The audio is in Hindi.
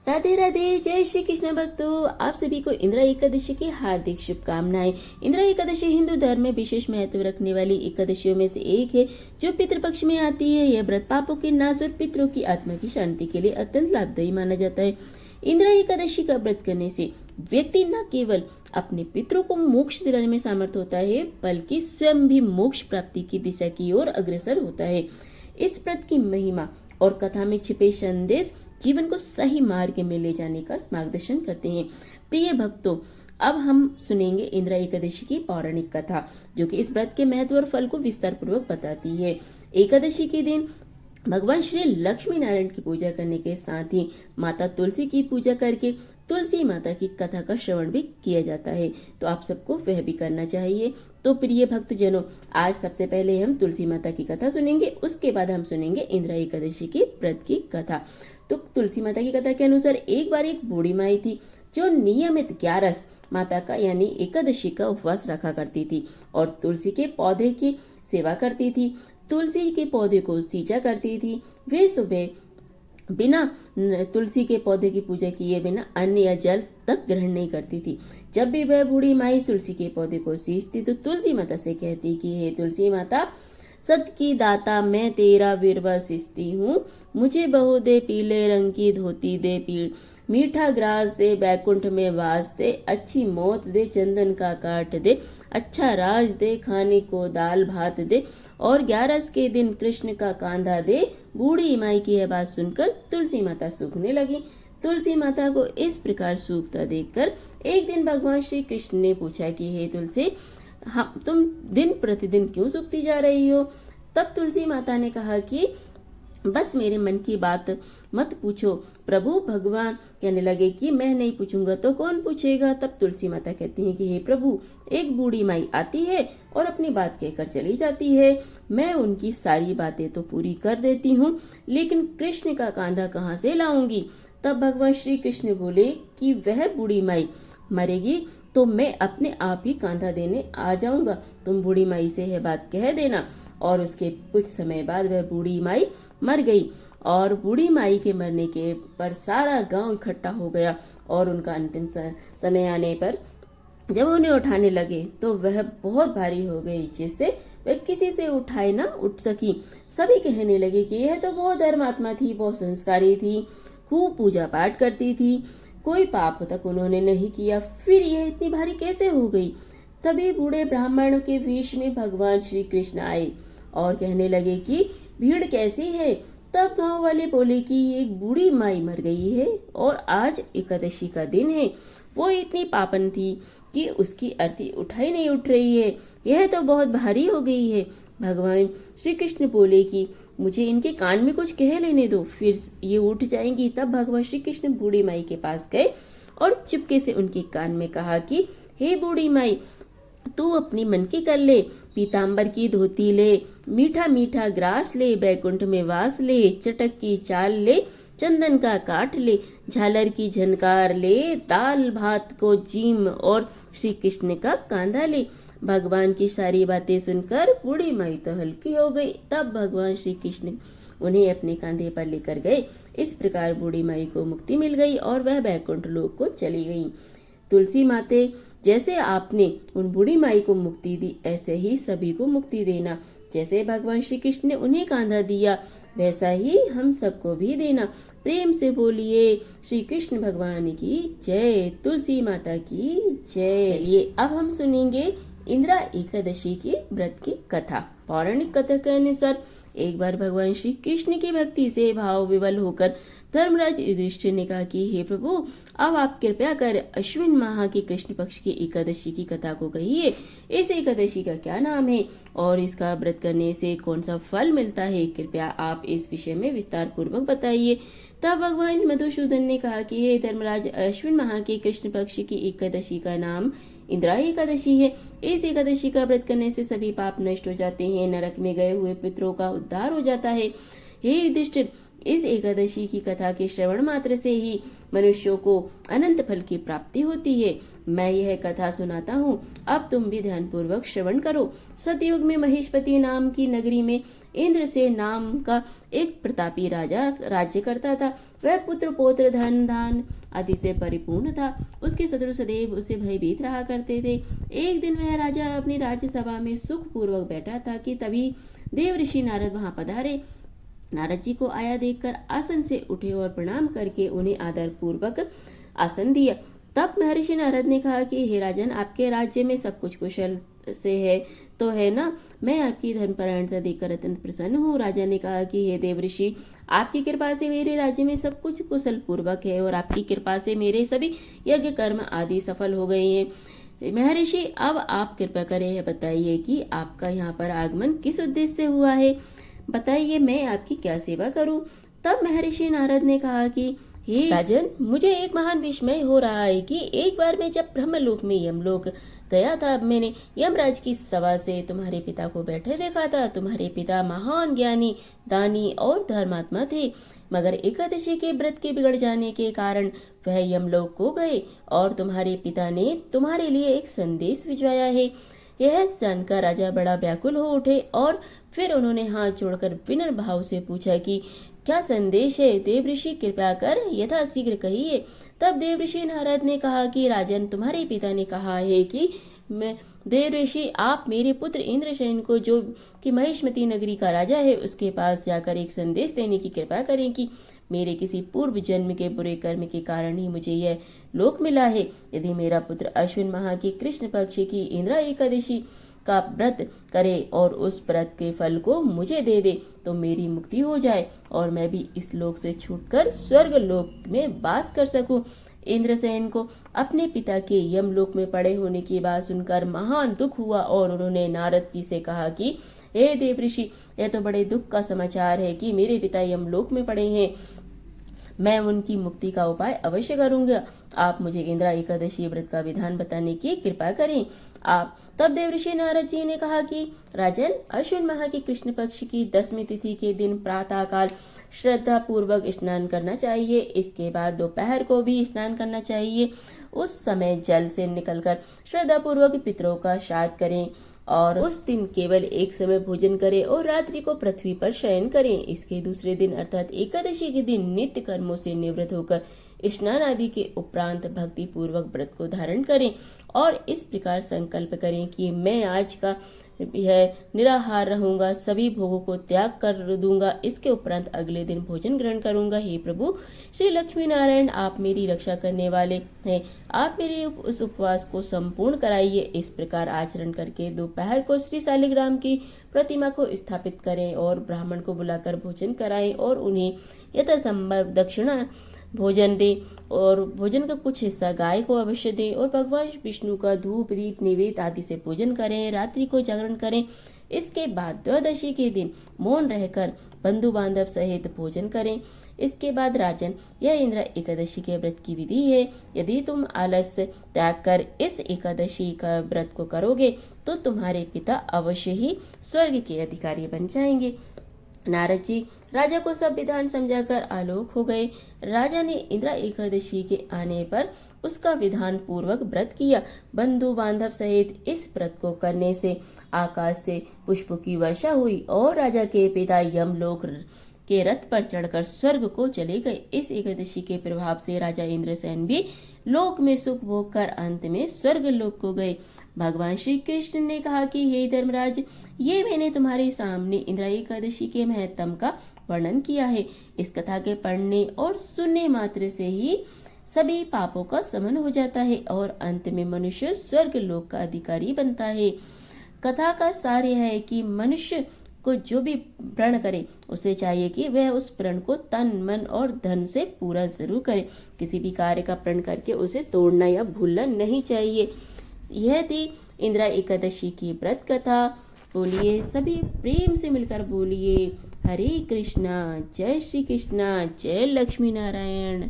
राधे राधे, जय श्री कृष्ण भक्तों। आप सभी को इंदिरा एकादशी की हार्दिक शुभकामनाएं। इंदिरा एकादशी हिंदू धर्म में विशेष महत्व रखने वाली एकादशियों में से एक है, जो पितृपक्ष में आती है। यह व्रत पापों के नाश और पितरों की आत्मा की शांति के लिए अत्यंत लाभदायी माना जाता है। इंदिरा एकादशी का व्रत करने से व्यक्ति न केवल अपने पितरों को मोक्ष दिलाने में समर्थ होता है, बल्कि स्वयं भी मोक्ष प्राप्ति की दिशा की ओर अग्रसर होता है। इस व्रत की महिमा और कथा में छिपे संदेश जीवन को सही मार्ग में ले जाने का मार्गदर्शन करते हैं। प्रिय भक्तों, अब हम सुनेंगे इंदिरा एकादशी की पौराणिक कथा, जो कि इस व्रत के महत्व और फल को विस्तार पूर्वक बताती है। एकादशी के दिन भगवान श्री लक्ष्मी नारायण की पूजा करने के साथ ही माता तुलसी की पूजा करके तुलसी माता की कथा का श्रवण भी किया जाता है, तो आप सबको वह भी करना चाहिए। तो प्रिय भक्तजनों, आज सबसे पहले हम तुलसी माता की कथा सुनेंगे, उसके बाद हम सुनेंगे इंदिरा एकादशी की व्रत की कथा। तो तुलसी माता की कथा के अनुसार एक बार एक बूढ़ी माई थी, जो नियमित 11 माता का यानी एकादशी का उपवास रखा करती थी और तुलसी के पौधे की सेवा करती थी। तुलसी के पौधे को सींचा करती थी। वे सुबह बिना तुलसी के पौधे की पूजा किए बिना अन्न या जल तक ग्रहण नहीं करती थी। जब भी वह बूढ़ी माई तुलसी के पौधे को सींचती तो तुलसी माता से कहती कि हे तुलसी माता, सत की दाता, मैं तेरा विरवा सींचती हूँ। मुझे बहू दे, पीले रंग की धोती दे, मीठा ग्रास दे, बैकुंठ में वास दे, अच्छी मौत दे, चंदन का काट दे, अच्छा राज दे, खाने को दाल भात दे, और 11 के दिन कृष्ण का कांधा दे। बूढ़ी माई की यह बात सुनकर तुलसी माता सूखने लगी। तुलसी माता को इस प्रकार सूखता देखकर एक दिन भगवान श्री कृष्ण ने पूछा कि हे तुलसी, तुम दिन प्रतिदिन क्यों सूखती जा रही हो? तब तुलसी माता ने कहा कि बस मेरे मन की बात मत पूछो। प्रभु भगवान कहने लगे कि मैं नहीं पूछूंगा तो कौन पूछेगा? तब तुलसी माता कहती हैं कि हे प्रभु, एक बूढ़ी माई आती है और अपनी बात कहकर चली जाती है। मैं उनकी सारी बातें तो पूरी कर देती हूँ, लेकिन कृष्ण का कांधा कहाँ से लाऊंगी? तब भगवान श्री कृष्ण बोले कि वह बूढ़ी माई मरेगी तो मैं अपने आप ही कांधा देने आ जाऊंगा। तुम बूढ़ी माई से यह बात कह देना। और उसके कुछ समय बाद वह बूढ़ी माई मर गई और बूढ़ी माई के मरने के पर सारा गांव इकट्ठा हो गया और उनका अंतिम समय आने पर जब उन्हें उठाने लगे तो वह बहुत भारी हो गई, जिससे वह किसी से उठाए ना उठ सकी। सभी कहने लगे कि यह तो बहुत धर्मात्मा थी, बहुत संस्कारी थी, खूब पूजा पाठ करती थी, कोई पाप तक उन्होंने नहीं किया, फिर यह इतनी भारी कैसे हो गई? तभी बूढ़े ब्राह्मणों के वेश में भगवान श्री कृष्ण आए और कहने लगे कि भीड़ कैसी है? तब गांव वाले बोले कि एक बूढ़ी माई मर गई है और आज एकादशी का दिन है। वो इतनी पापन थी कि उसकी अर्थी उठाई नहीं उठ रही है, यह तो बहुत भारी हो गई है। भगवान श्री कृष्ण बोले कि मुझे इनके कान में कुछ कह लेने दो, फिर ये उठ जाएंगी। तब भगवान श्री कृष्ण बूढ़ी माई के पास गए और चुपके से उनके कान में कहा कि हे बूढ़ी माई, तू अपनी मन की कर ले, पीतांबर की धोती ले, मीठा मीठा ग्रास ले, बैकुंठ में वास ले, चटक की चाल ले, चंदन का काठ ले, झालर की झनकार ले, दाल भात को जीम और श्री कृष्ण का कांधा ले। भगवान की सारी बातें सुनकर बूढ़ी माई तो हल्की हो गई। तब भगवान श्री कृष्ण उन्हें अपने कांधे पर लेकर गए। इस प्रकार बूढ़ी माई को मुक्ति मिल गई और वह बैकुंठ लोक को चली गई। तुलसी माते, जैसे आपने उन बूढ़ी माई को मुक्ति दी, ऐसे ही सभी को मुक्ति देना। जैसे भगवान श्री कृष्ण ने उन्हें कांधा दिया, वैसा ही हम सबको भी देना। प्रेम से बोलिए श्री कृष्ण भगवान की जय, तुलसी माता की जय। चलिए अब हम सुनेंगे इंदिरा एकादशी की व्रत की कथा। पौराणिक कथा के अनुसार एक बार भगवान श्री कृष्ण की भक्ति से भाव विवल होकर धर्मराज युधिष्ठिर ने कहा कि हे प्रभु, अब आप कृपया कर अश्विन माह की कृष्ण पक्ष की एकादशी की कथा को कहिए। इस एकादशी का क्या नाम है और इसका व्रत करने से कौन सा फल मिलता है? कृपया आप इस विषय में विस्तार पूर्वक बताइए। तब भगवान मधुसूदन ने कहा कि हे धर्मराज, अश्विन माह की कृष्ण पक्ष की एकादशी का नाम इंदिरा एकादशी है। इस एकादशी का व्रत करने से सभी पाप नष्ट हो जाते हैं, नरक में गए हुए पितरों का उद्धार हो जाता है। हे युधिष्ठिर, इस एकादशी की कथा के श्रवण मात्र से ही मनुष्यों को अनंत फल की प्राप्ति होती है। मैं यह कथा सुनाता हूँ, अब तुम भी ध्यानपूर्वक श्रवण करो। सतयुग में महिष्मति नाम की नगरी में इंद्रसेन नाम का एक प्रतापी राजा राज्य करता था। वह पुत्र पौत्र धन धान आदि से परिपूर्ण था। उसके शत्रु सदैव उसे भयभीत रहा करते थे। एक दिन वह राजा अपनी राज्यसभा में सुख पूर्वक बैठा था कि तभी देव ऋषि नारद वहां पधारे। नारद जी को आया देखकर आसन से उठे और प्रणाम करके उन्हें आदर पूर्वक आसन दिया। तब महर्षि नारद ने कहा कि हे राजन, आपके राज्य में सब कुछ कुशल से है तो है ना? मैं आपकी धर्मपरायणता देखकर अत्यंत प्रसन्न हूँ। राजा ने कहा कि हे देव ऋषि, आपकी कृपा से मेरे राज्य में सब कुछ कुशल पूर्वक है और आपकी कृपा से मेरे सभी यज्ञ कर्म आदि सफल हो गए हैं। महर्षि, अब आप कृपा करें यह बताइए कि आपका यहाँ पर आगमन किस उद्देश्य से हुआ है? बताइए, मैं आपकी क्या सेवा करूं? तब महर्षि नारद ने कहा कि हे राजन, मुझे एक महान विस्मय हो रहा है कि एक बार मैं जब ब्रह्मलोक में यमलोक गया था, मैंने यमराज की सभा से तुम्हारे पिता को बैठे देखा था। तुम्हारे पिता महान ज्ञानी, दानी और धर्मात्मा थे, मगर एकादशी के व्रत के बिगड़ जाने के कारण वह यमलोक को गए और तुम्हारे पिता ने तुम्हारे लिए एक संदेश भिजवाया है। यह जानकर राजा बड़ा व्याकुल हो उठे और फिर उन्होंने हाथ जोड़कर विनम्र भाव से पूछा कि क्या संदेश है? देव ऋषि, कृपया कर यथाशीघ्र कहिए। तब देव ऋषि नारद ने कहा कि राजन, तुम्हारे पिता ने कहा है कि मैं देव ऋषि, आप मेरे पुत्र इंद्रसेन को, जो कि महिष्मति नगरी का राजा है, उसके पास जाकर एक संदेश देने की कृपा करें कि मेरे किसी पूर्व जन्म के बुरे कर्म के कारण ही मुझे यह लोक मिला है। यदि मेरा पुत्र अश्विन माह की कृष्ण पक्ष की इंद्रा एकादशी का व्रत करे और उस व्रत के फल को मुझे दे दे तो मेरी मुक्ति हो जाए और मैं भी इस लोक से छूटकर स्वर्ग लोक में वास कर सकूं। इंद्रसेन को अपने पिता के यमलोक में पड़े होने की बात सुनकर महान दुख हुआ और उन्होंने नारद जी से कहा कि हे देव ऋषि, यह तो बड़े दुख का समाचार है कि मेरे पिता यमलोक में पड़े हैं। मैं उनकी मुक्ति का उपाय अवश्य करूंगा। आप मुझे इंद्रा एकादशी व्रत का विधान बताने की कृपा करें। आप तब देवऋषि नारद जी ने कहा कि राजन, अश्विन माह की कृष्ण पक्ष की 10वीं तिथि के दिन प्रातः काल श्रद्धा पूर्वक स्नान करना चाहिए। इसके बाद दोपहर को भी स्नान करना चाहिए। उस समय जल से निकलकर श्रद्धा पूर्वक पितरों का श्राद्ध करें और उस दिन केवल एक समय भोजन करें और रात्रि को पृथ्वी पर शयन करें। इसके दूसरे दिन अर्थात एकादशी के दिन नित्य कर्मों से निवृत्त होकर स्नान आदि के उपरांत भक्ति पूर्वक व्रत को धारण करें और इस प्रकार संकल्प करें कि मैं आज का यह निराहार रहूंगा, सभी भोगों को त्याग कर दूंगा। इसके उपरांत अगले दिन भोजन ग्रहण करूंगा। हे प्रभु श्री लक्ष्मी नारायण, आप मेरी रक्षा करने वाले हैं, आप मेरे उस उपवास को संपूर्ण कराइए। इस प्रकार आचरण करके दोपहर को श्री शालिग्राम की प्रतिमा को स्थापित करें और ब्राह्मण को बुलाकर भोजन कराएं और उन्हें यथासंभव दक्षिणा भोजन दे और भोजन का कुछ हिस्सा गाय को अवश्य दें और भगवान विष्णु का धूप दीप निवेद आदि से पूजन करें। रात्रि को जागरण करें। इसके बाद द्वादशी के दिन मौन रहकर बंधु बांधव सहित भोजन करें। इसके बाद राजन, यह इंद्रा एकादशी के व्रत की विधि है। यदि तुम आलस्य त्याग कर इस एकादशी का व्रत को करोगे तो तुम्हारे पिता अवश्य ही स्वर्ग के अधिकारी बन जाएंगे। नारद जी राजा को सब विधान समझाकर आलोक हो गए। राजा ने इंद्रा एकादशी के आने पर उसका विधान पूर्वक व्रत किया। बंधु बांधव सहित इस व्रत को करने से आकाश से पुष्पों की वर्षा हुई और राजा के पिता यमलोक के रथ पर चढ़कर स्वर्ग को चले गए। इस एकादशी के प्रभाव से राजा इंद्रसेन भी लोक में सुख भोग कर अंत में स्वर्ग लोक को गए। भगवान श्री कृष्ण ने कहा कि हे धर्मराज, ये मैंने तुम्हारे सामने इंद्रा एकादशी के महत्व का वर्णन किया है। इस कथा के पढ़ने और सुनने मात्र से ही सभी पापों का शमन हो जाता है और अंत में मनुष्य स्वर्ग लोक का अधिकारी बनता है। कथा का सार यह है कि मनुष्य को जो भी प्रण करे उसे चाहिए कि वह उस प्रण को तन मन और धन से पूरा जरूर करे। किसी भी कार्य का प्रण करके उसे तोड़ना या भूलना नहीं चाहिए। यह थी इंद्रा एकादशी की व्रत कथा। बोलिए सभी प्रेम से मिलकर बोलिए हरे कृष्णा, जय श्री कृष्णा, जय लक्ष्मी नारायण।